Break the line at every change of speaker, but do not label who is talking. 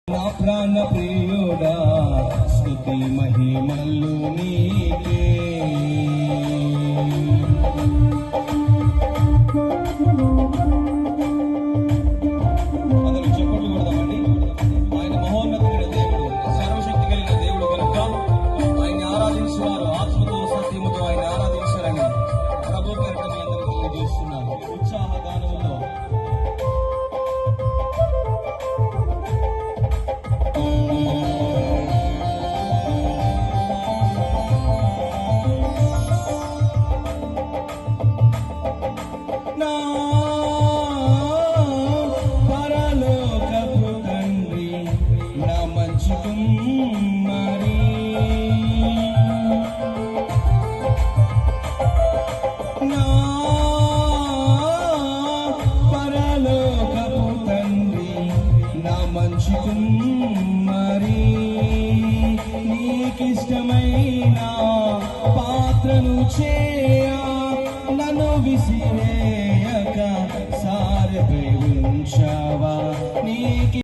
నా ప్రాణ ప్రియుడా స్తుతి మహిమలు నీకే. అందరూ చెప్పట్లు కొడదామండి. ఆయన మహోన్నతుడైన దేవుడు, సర్వశక్తి కలిగిన దేవుడు కనుక ఆయన ఆరాధించేవారు ఆత్మతో సత్యముతో ఆయన ఆరాధించాలని ప్రభు పేరిట మీ అందరికీ తెలియజేస్తున్నాను. ఉత్సాహగానములో పరలోకపు తండ్రి నా మంచి కుమ్మరి, నా పరలోకపు తండ్రి నా మంచి కుమ్మరి, నీకిష్టమైన పాత్రను చేయ నన్ను విసిరేయక సారెపై ఉంచావా. నీకి